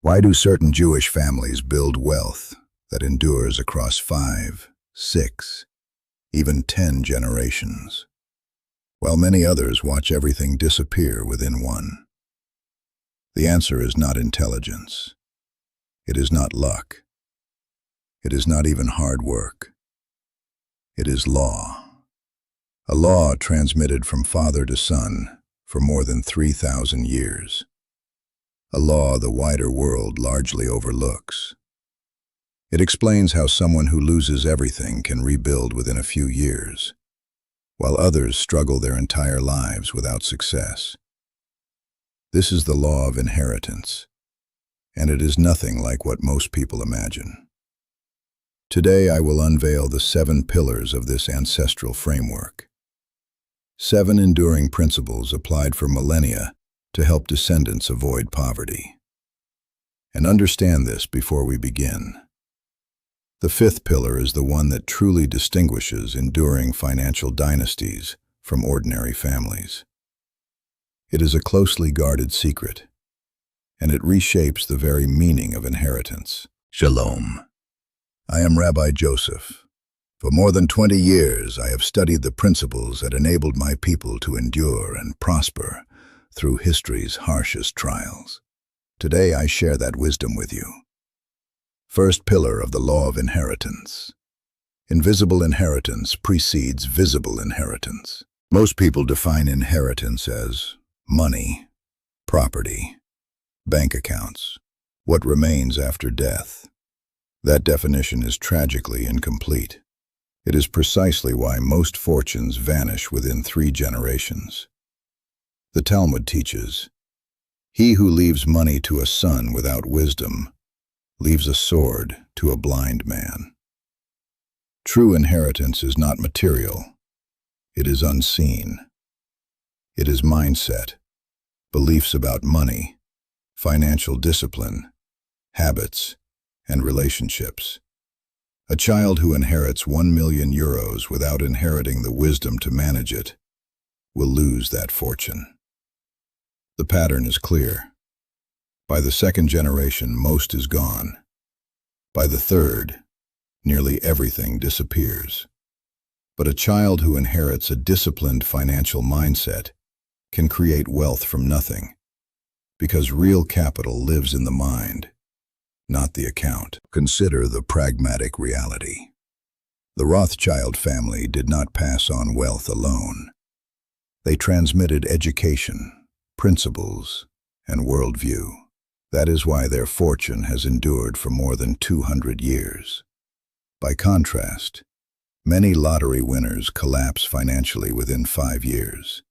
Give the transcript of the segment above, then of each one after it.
Why do certain Jewish families build wealth that endures across 5, 6, even 10 generations, while many others watch everything disappear within one? The answer is not intelligence. It is not luck. It is not even hard work. It is law. A law transmitted from father to son for more than 3,000 years. A law the wider world largely overlooks. It explains how someone who loses everything can rebuild within a few years, while others struggle their entire lives without success. This is the law of inheritance, and it is nothing like what most people imagine. Today I will unveil the 7 pillars of this ancestral framework. 7 enduring principles applied for millennia to help descendants avoid poverty. And understand this before we begin. The 5th pillar is the one that truly distinguishes enduring financial dynasties from ordinary families. It is a closely guarded secret, and it reshapes the very meaning of inheritance. Shalom. I am Rabbi Joseph. For more than 20 years, I have studied the principles that enabled my people to endure and prosper through history's harshest trials. Today, I share that wisdom with you. First pillar of the law of inheritance. Invisible inheritance precedes visible inheritance. Most people define inheritance as money, property, bank accounts, what remains after death. That definition is tragically incomplete. It is precisely why most fortunes vanish within 3 generations. The Talmud teaches, "He who leaves money to a son without wisdom leaves a sword to a blind man." True inheritance is not material. It is unseen. It is mindset, beliefs about money, financial discipline, habits, and relationships. A child who inherits 1 million euros without inheriting the wisdom to manage it will lose that fortune. The pattern is clear. By the 2nd generation, most is gone. By the 3rd, nearly everything disappears. But a child who inherits a disciplined financial mindset can create wealth from nothing, because real capital lives in the mind, not the account. Consider the pragmatic reality. The Rothschild family did not pass on wealth alone. They transmitted education, principles, and worldview. That is why their fortune has endured for more than 200 years. By contrast, many lottery winners collapse financially within 5 years.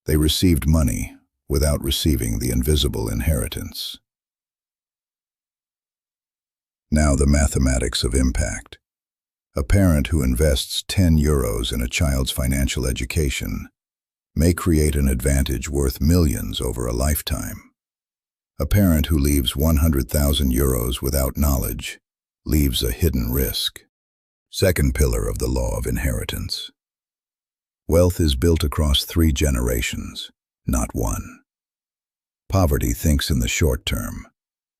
They received money without receiving the invisible inheritance. Now the mathematics of impact. A parent who invests 10 euros in a child's financial education may create an advantage worth millions over a lifetime. A parent who leaves 100,000 euros without knowledge leaves a hidden risk. Second pillar of the law of inheritance. Wealth is built across 3 generations, not 1. Poverty thinks in the short term,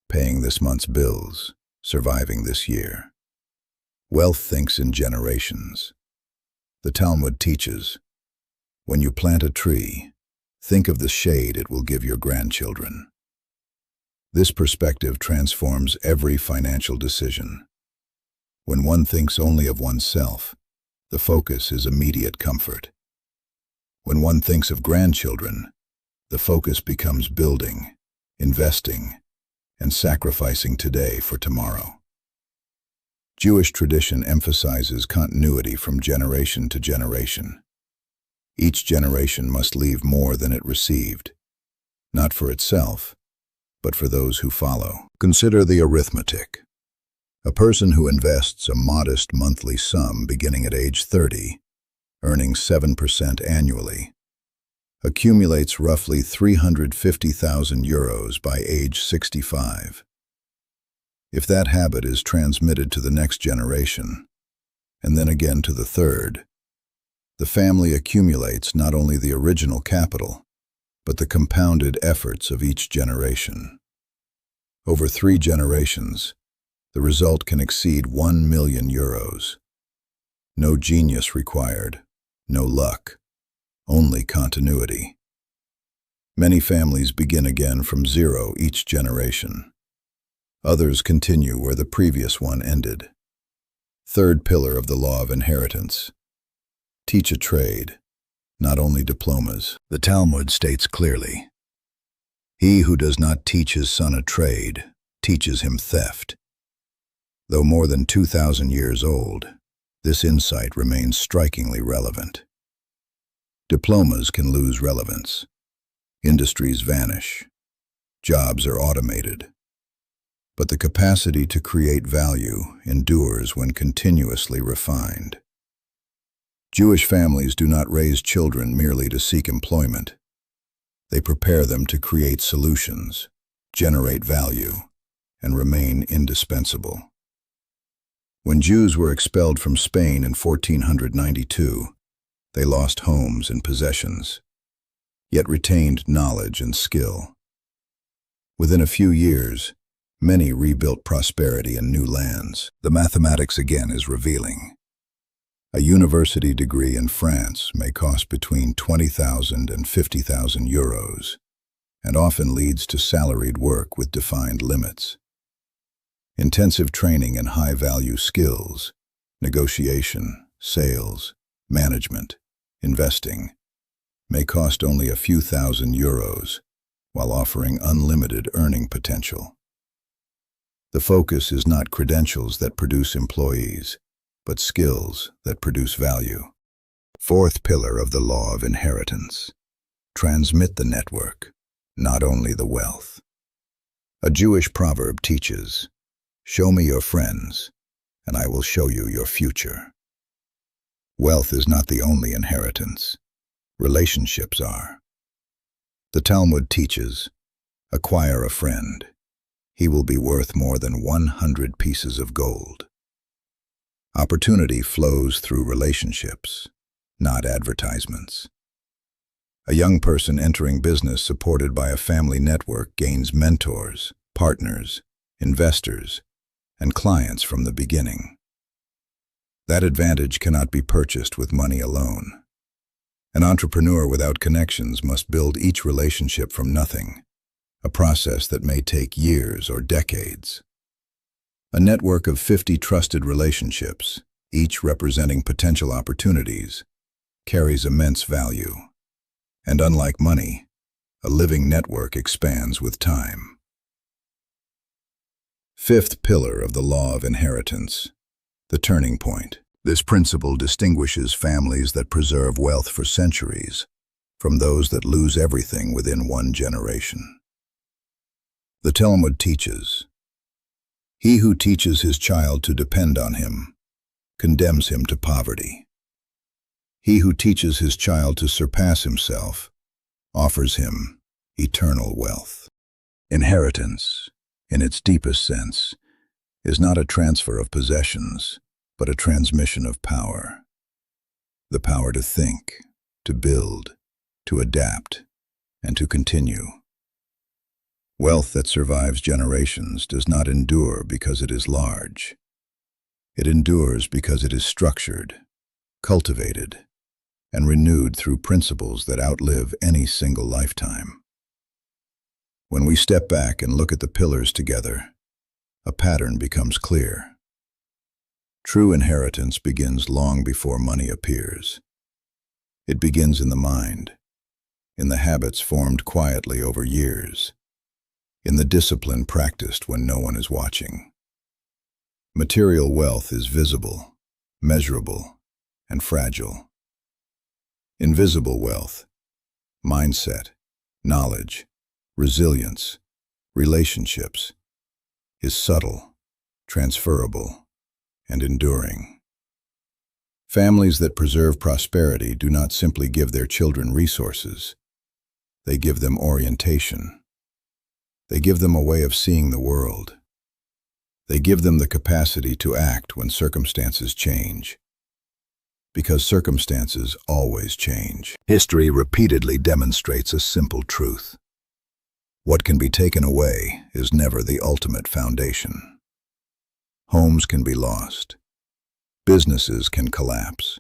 paying this month's bills, surviving this year. Wealth thinks in generations. The Talmud teaches, when you plant a tree, think of the shade it will give your grandchildren. This perspective transforms every financial decision. When one thinks only of oneself, the focus is immediate comfort. When one thinks of grandchildren, the focus becomes building, investing, and sacrificing today for tomorrow. Jewish tradition emphasizes continuity from generation to generation. Each generation must leave more than it received, not for itself, but for those who follow. Consider the arithmetic. A person who invests a modest monthly sum beginning at age 30, earning 7% annually, accumulates roughly 350,000 euros by age 65. If that habit is transmitted to the next generation, and then again to the third, the family accumulates not only the original capital, but the compounded efforts of each generation. Over 3 generations, the result can exceed €1 million. No genius required, no luck, only continuity. Many families begin again from zero each generation. Others continue where the previous one ended. Third pillar of the law of inheritance. Teach a trade, not only diplomas. The Talmud states clearly, "He who does not teach his son a trade, teaches him theft." Though more than 2,000 years old, this insight remains strikingly relevant. Diplomas can lose relevance. Industries vanish. Jobs are automated. But the capacity to create value endures when continuously refined. Jewish families do not raise children merely to seek employment. They prepare them to create solutions, generate value, and remain indispensable. When Jews were expelled from Spain in 1492, they lost homes and possessions, yet retained knowledge and skill. Within a few years, many rebuilt prosperity in new lands. The mathematics again is revealing. A university degree in France may cost between €20,000 and €50,000, and often leads to salaried work with defined limits. Intensive training in high-value skills, negotiation, sales, management, investing, may cost only a few €1,000s, while offering unlimited earning potential. The focus is not credentials that produce employees, but skills that produce value. Fourth pillar of the law of inheritance. Transmit the network, not only the wealth. A Jewish proverb teaches, "Show me your friends, and I will show you your future." Wealth is not the only inheritance. Relationships are. The Talmud teaches, "Acquire a friend. He will be worth more than 100 pieces of gold." Opportunity flows through relationships, not advertisements. A young person entering business supported by a family network gains mentors, partners, investors, and clients from the beginning. That advantage cannot be purchased with money alone. An entrepreneur without connections must build each relationship from nothing, a process that may take years or decades. A network of 50 trusted relationships, each representing potential opportunities, carries immense value. And unlike money, a living network expands with time. Fifth pillar of the law of inheritance, the turning point. This principle distinguishes families that preserve wealth for centuries from those that lose everything within one generation. The Talmud teaches, "He who teaches his child to depend on him condemns him to poverty. He who teaches his child to surpass himself offers him eternal wealth." Inheritance, in its deepest sense, is not a transfer of possessions, but a transmission of power. The power to think, to build, to adapt, and to continue. Wealth that survives generations does not endure because it is large. It endures because it is structured, cultivated, and renewed through principles that outlive any single lifetime. When we step back and look at the pillars together, a pattern becomes clear. True inheritance begins long before money appears. It begins in the mind, in the habits formed quietly over years, in the discipline practiced when no one is watching. Material wealth is visible, measurable, and fragile. Invisible wealth, mindset, knowledge, resilience, relationships, is subtle, transferable, and enduring. Families that preserve prosperity do not simply give their children resources. They give them orientation. They give them a way of seeing the world. They give them the capacity to act when circumstances change. Because circumstances always change. History repeatedly demonstrates a simple truth. What can be taken away is never the ultimate foundation. Homes can be lost. Businesses can collapse.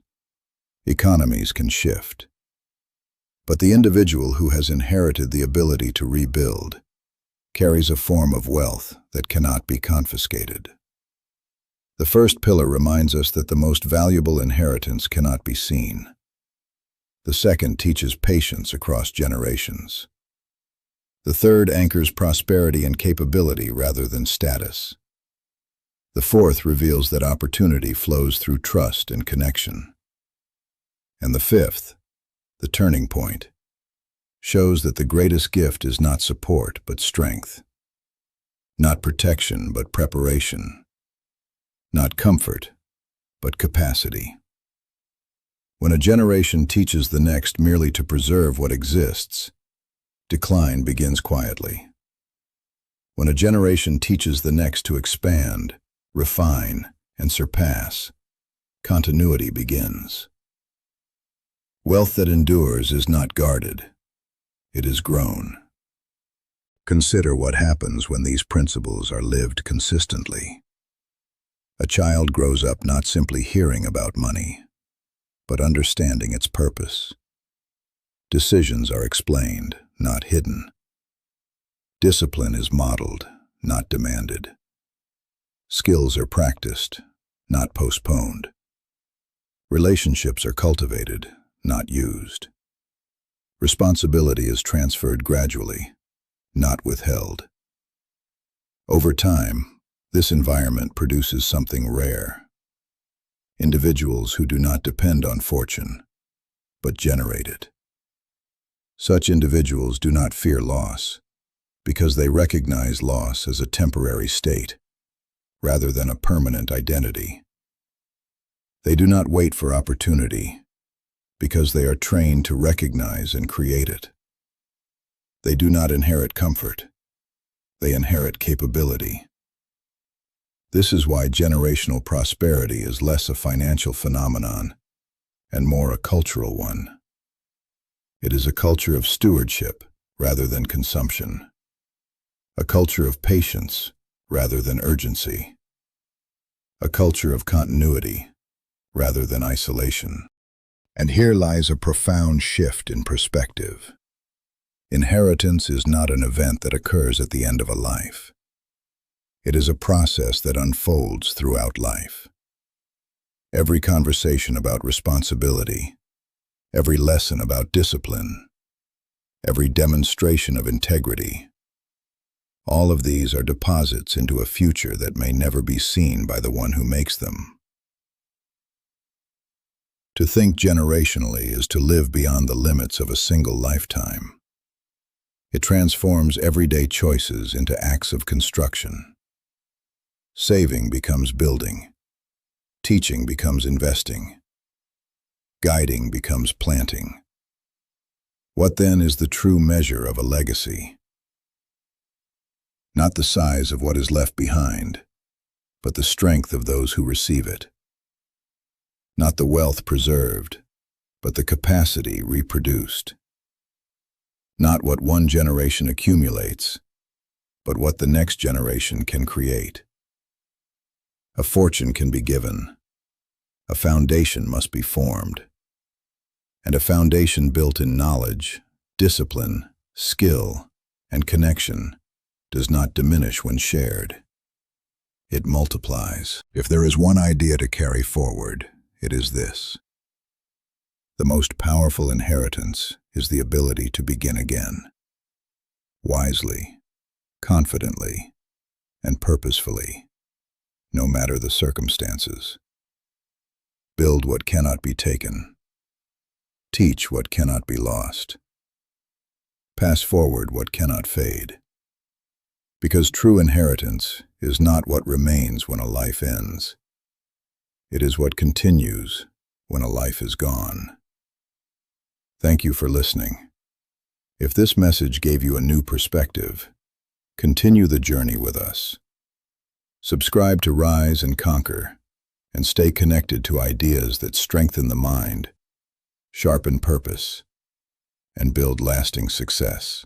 Economies can shift. But the individual who has inherited the ability to rebuild carries a form of wealth that cannot be confiscated. The first pillar reminds us that the most valuable inheritance cannot be seen. The second teaches patience across generations. The third anchors prosperity and capability rather than status. The fourth reveals that opportunity flows through trust and connection. And the fifth, the turning point, shows that the greatest gift is not support but strength, not protection but preparation, not comfort but capacity. When a generation teaches the next merely to preserve what exists, decline begins quietly. When a generation teaches the next to expand, refine, and surpass, continuity begins. Wealth that endures is not guarded, it is grown. Consider what happens when these principles are lived consistently. A child grows up not simply hearing about money, but understanding its purpose. Decisions are explained, not hidden. Discipline is modeled, not demanded. Skills are practiced, not postponed. Relationships are cultivated, not used. Responsibility is transferred gradually, not withheld. Over time, this environment produces something rare. Individuals who do not depend on fortune, but generate it. Such individuals do not fear loss, because they recognize loss as a temporary state, rather than a permanent identity. They do not wait for opportunity, because they are trained to recognize and create it. They do not inherit comfort, they inherit capability. This is why generational prosperity is less a financial phenomenon and more a cultural one. It is a culture of stewardship rather than consumption, a culture of patience rather than urgency, a culture of continuity rather than isolation. And here lies a profound shift in perspective. Inheritance is not an event that occurs at the end of a life. It is a process that unfolds throughout life. Every conversation about responsibility, every lesson about discipline, every demonstration of integrity, all of these are deposits into a future that may never be seen by the one who makes them. To think generationally is to live beyond the limits of a single lifetime. It transforms everyday choices into acts of construction. Saving becomes building. Teaching becomes investing. Guiding becomes planting. What then is the true measure of a legacy? Not the size of what is left behind, but the strength of those who receive it. Not the wealth preserved, but the capacity reproduced. Not what one generation accumulates, but what the next generation can create. A fortune can be given. A foundation must be formed. And a foundation built in knowledge, discipline, skill, and connection does not diminish when shared. It multiplies. If there is one idea to carry forward, it is this. The most powerful inheritance is the ability to begin again. Wisely, confidently, and purposefully, no matter the circumstances. Build what cannot be taken. Teach what cannot be lost. Pass forward what cannot fade. Because true inheritance is not what remains when a life ends. It is what continues when a life is gone. Thank you for listening. If this message gave you a new perspective, continue the journey with us. Subscribe to Rise and Conquer, and stay connected to ideas that strengthen the mind, sharpen purpose, and build lasting success.